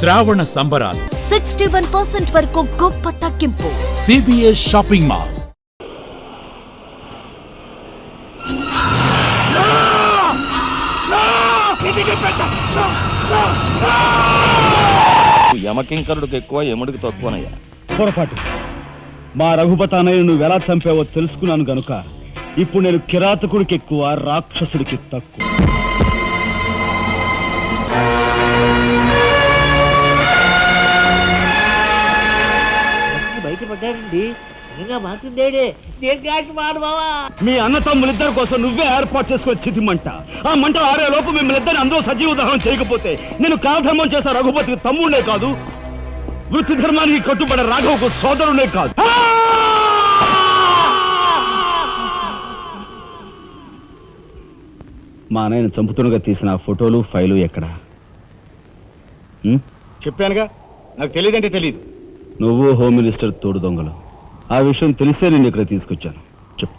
శ్రావణ సంబరాలు 61% వరకు గొప్ప తగ్గింపు. CBS shopping mall. యమకింకరుడికి ఎక్కువ యముడికి తక్కువనయ్యా. పొరపాటు. మా రఘుపతి అన్నయ్య నువ్వు ఎలా చంపావో తెలుసుకున్నాను గనుక ఇప్పుడు నేను కిరాతకుడికి ఎక్కువ, రాక్షసుడికి తక్కువ. బయటపడ్డాడండి. మీ అన్న తమ్ములిద్దరి కోసం నువ్వే ఏర్పాటు చేసుకునే చితిమంట. ఆ మంట ఆరే లోపు మిమ్మల్ని ఇద్దరిని అందరూ సజీవ దహనం చేయకపోతే నేను కాలధర్మం చేసే రఘుపతికి తమ్ముడే కాదు, వృత్తి ధర్మానికి కట్టుబడే రాఘవకు సోదరుడే కాదు. మా అన్నయ్యను చంపుతున్నగా తీసిన ఫోటోలు, ఫైలు ఎక్కడా? చెప్పానుగా, నాకు తెలియదంటే తెలియదు. నువ్వు హోమ్ మినిస్టర్ తోడు దొంగలు. ఆ విషయం తెలిసే నేను ఇక్కడ తీసుకొచ్చాను. చెప్పు,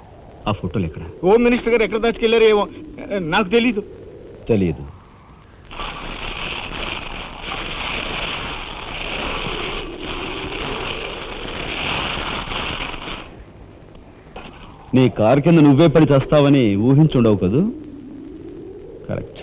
ఆ ఫోటోలు ఎక్కడ? హోమ్ మినిస్టర్ గారు ఎక్కడ దాచుకెళ్లారో ఏమో నాకు తెలీదు. తెలియదు. నీ కారు కింద నువ్వే పడి చేస్తావని ఊహించుండవు కదూ? కరెక్ట్.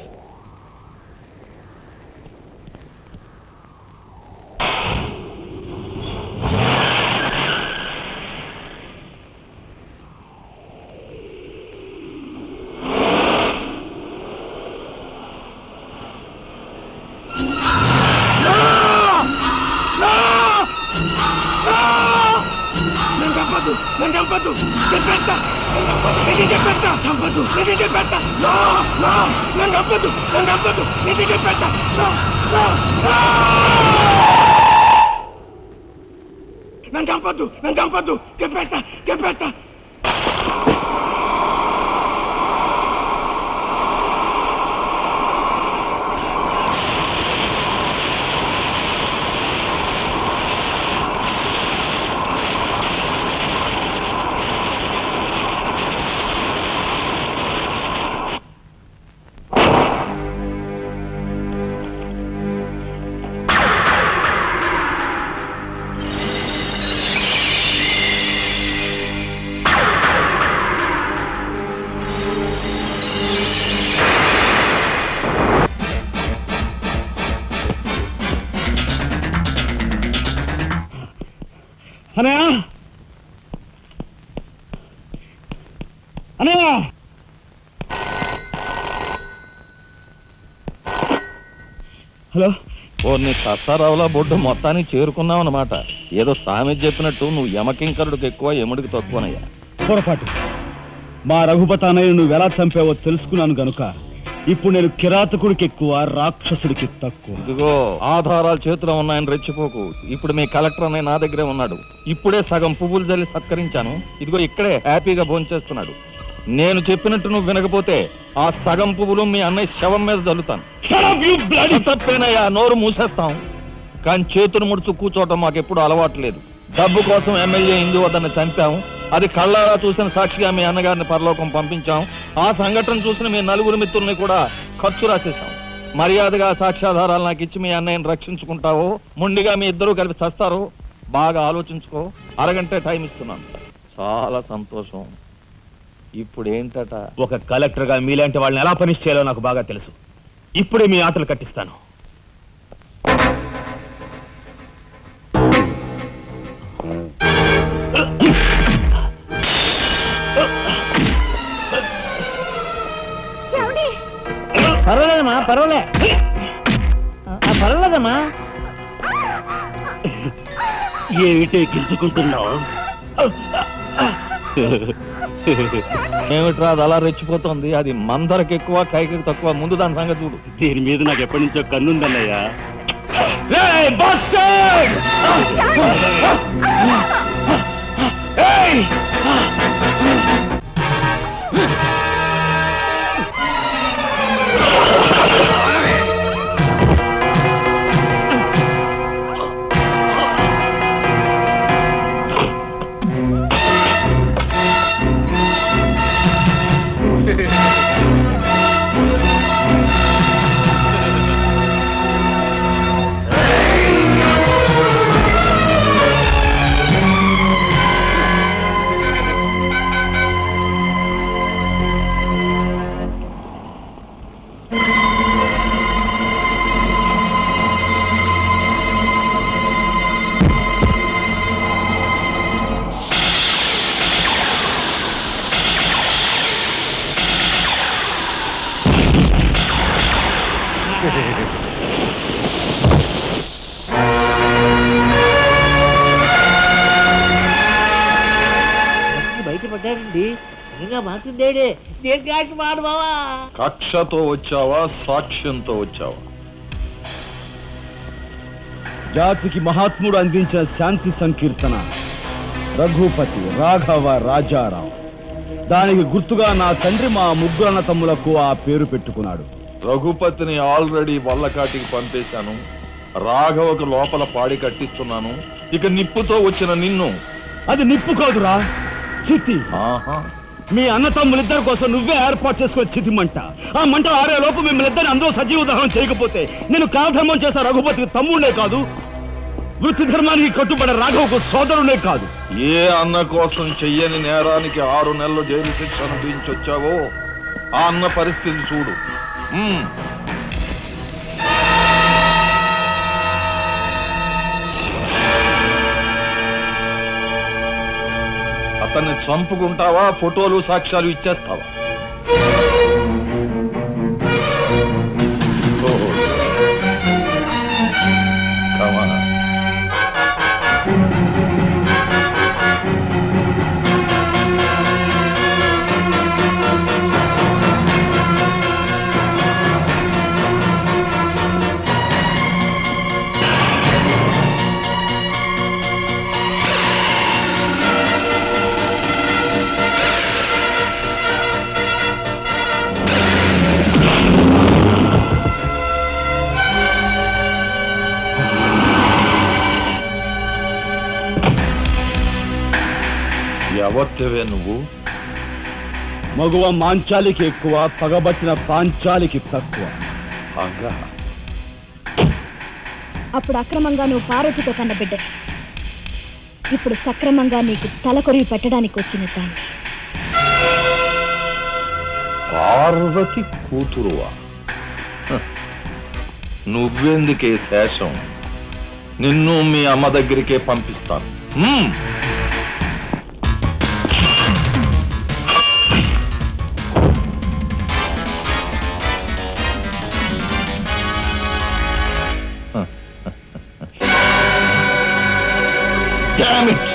నన్ను చంపద్దు, చెప్పేస్తా. అనయ్య, హలో. నీ సత్తారావులా బొడ్డు మొత్తానికి చేరుకున్నావు అన్నమాట. ఏదో సామెత చెప్పినట్టు నువ్వు యమకింకరుడికి ఎక్కువ యముడికి తక్కువనయ్యా. పొరపాటు. మా రఘుపతి అన్నయ్య నువ్వు ఎలా చంపావో తెలుసుకున్నాను గనుక ఇప్పుడు నేను కిరాతకుడికి ఎక్కువ, రాక్షసుడికి తక్కువ. ఇదిగో ఆధారాలు చేతిలో ఉన్నాయని రెచ్చిపోకు. ఇప్పుడు మీ కలెక్టర్ అన్నయ్య నా దగ్గరే ఉన్నాడు. ఇప్పుడే సగం పువ్వులు జల్లి సత్కరించాను. ఇదిగో ఇక్కడే హ్యాపీగా భోంచేస్తున్నాడు. నేను చెప్పినట్టు నువ్వు వినకపోతే ఆ సగం పువ్వులు మీ అన్నయ్య శవం మీద జల్లుతాను. తప్పేనయ్యా, నోరు మూసేస్తాం. కానీ చేతులు ముడుచు కూర్చోవటం మాకెప్పుడు అలవాట్లేదు. డబ్బు కోసం ఎమ్మెల్యే ఇందువద్దన్న చంపాం. అది కళ్ళారా చూసిన సాక్షిగా మీ అన్నగారిని పరలోకం పంపించాం. ఆ సంఘటన చూసిన మీ నలుగురు మిత్రుల్ని కూడా ఖర్చు రాసేశాం. మర్యాదగా సాక్ష్యాధారాలు నాకు ఇచ్చి మీ అన్నయ్యని రక్షించుకుంటావో మొండిగా మీ ఇద్దరు కలిపి చస్తారో బాగా ఆలోచించుకో. అరగంటే టైం ఇస్తున్నాను. చాలా సంతోషం. ఇప్పుడు ఏంటట? ఒక కలెక్టర్ గా మీలాంటి వాళ్ళని ఎలా పనిష్ చేయాలో నాకు బాగా తెలుసు. ఇప్పుడే మీ ఆటలు కట్టిస్తాను. పర్వాలేదమ్మా, పర్వాలేదమ్మా. ఏమిటే గిల్చుకుంటున్నావు? ఏమిట్రా అది అలా రెచ్చిపోతుంది? అది మందరికి ఎక్కువ, కైకి తక్కువ. ముందు దాని సంగతి చూడు. దీని మీద నాకు ఎప్పటి నుంచో కన్నుందన్నయ్యా. ఏంటి ఇంకా మాట్లాడేడే నేను కాకి మాడు బావా. కక్షతో వచ్చావా, సాక్ష్యంతో వచ్చావా? జాతికి మహాత్ముడు అందించిన శాంతి సంకీర్తన రఘుపతి రాఘవ రాజారాం. దానికి గుర్తుగా నా తండ్రి మా ముగ్గురు అన్న తమ్ములకు ఆ పేరు పెట్టుకున్నాడు. రఘుపతిని ఆల్రెడీ వల్లకాటికి పంపేశాను. రాఘవకు లోపల పాడి కట్టిస్తున్నాను. ఇక నిప్పుతో వచ్చిన నిన్ను. అది నిప్పు కాదురా, చితి. ఆహా, మీ అన్న తమ్ములిద్దరి కోసం నువ్వే ఏర్పాటు చేసుకుని చితి మంట. ఆ మంట ఆరే లోపు మిమ్మల్ని ఇద్దరిని అందరూ సజీవ దహనం చేయకపోతే నేను కాలధర్మం చేసే రఘుపతికి తమ్ముడే కాదు, వృత్తి ధర్మానికి కట్టుబడే రాఘవకు సోదరుడే కాదు. ఏ అన్న కోసం చెయ్యని నేరానికి 6 నెలలు జైలు శిక్ష అనుభవించొచ్చావో ఆ అన్న పరిస్థితి చూడు. అతన్ని చంపుకుంటావా, ఫోటోలు సాక్ష్యాలు ఇచ్చేస్తావా? ఓహో. Come on. ఎవరివే నువ్వు? మగువ మాంచాలికి ఎక్కువ, పగబట్టిన పాంచాలికి తక్కువ. అగా అప్పుడు అక్రమంగా నువ్వు పార్వతితో కన్న బిడ్డ, ఇప్పుడు సక్రమంగా నీకు తలకొరివి పెట్టడానికి వచ్చిన దాన్ని. పార్వతి కూతురువా? నువ్వెందుకే శేషం? నిన్ను మీ అమ్మ దగ్గరికే పంపిస్తాను. Damn it!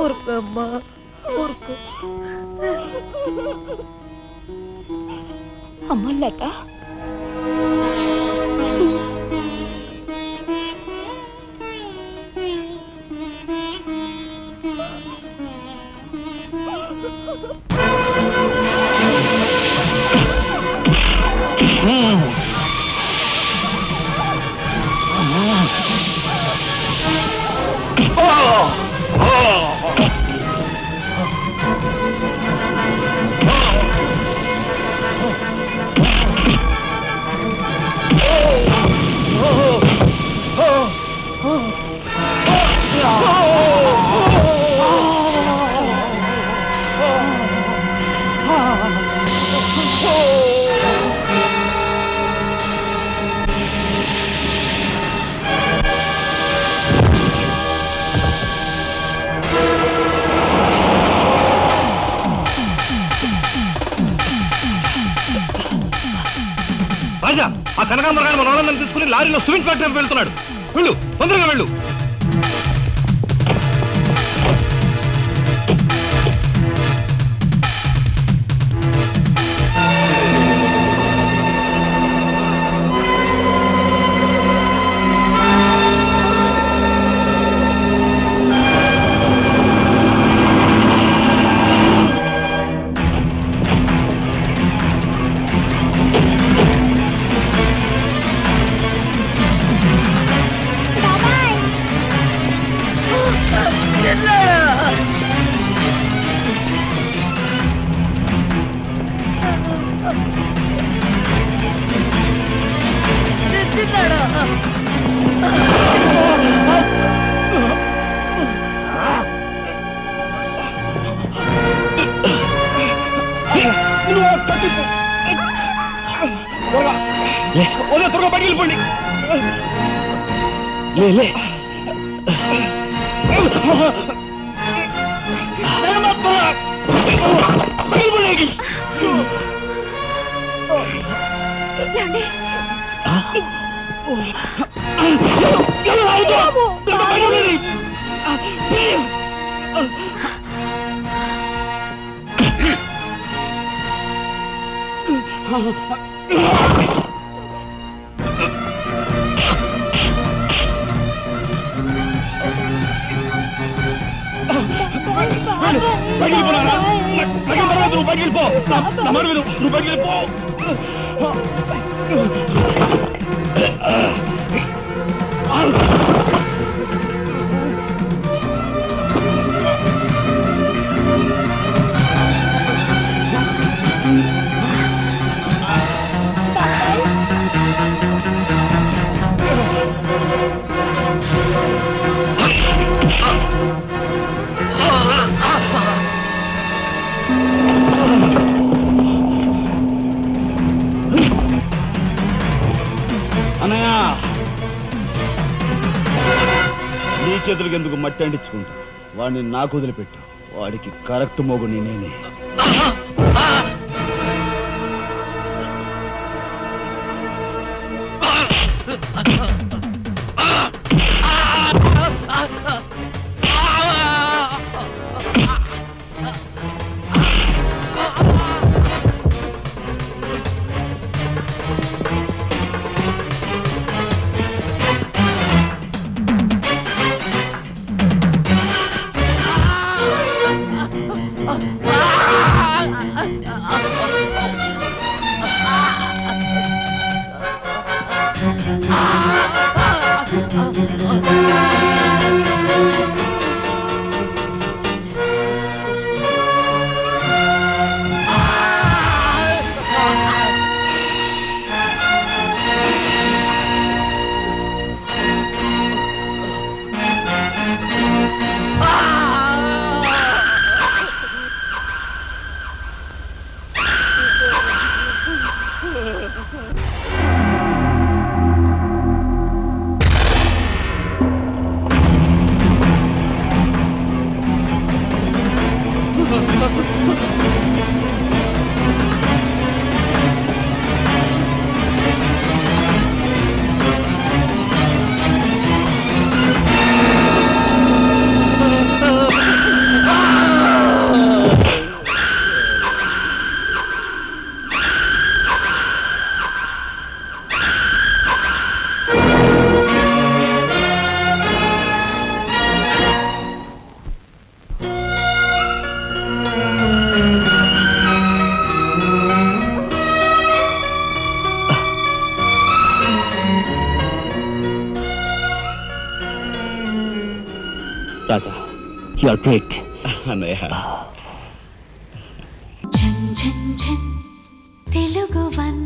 ఊరుకోమ్మా, ఊరుకో. అమ్మలట ఆ కనకాంబరగాడు మన వాళ్ళని తీసుకుని లారీలో సిమెంట్ ఫ్యాక్టరీకి వెళ్తున్నాడు. వెళ్ళు, తొందరగా వెళ్ళు. త్వరగా బయటికి వెళ్ళిపోండి. లే అన్నయ్య, నీ చేతులకి ఎందుకు మట్టి అంటించుకుంటా? వాడిని నాకు వదిలిపెట్టు. వాడికి కరెక్ట్ మోగుని నేనే. రాజా, యు ఆర్ గ్రేట్. అన్నయ్య, ఝన్ ఝన్ ఝన్ తెలుగు వన్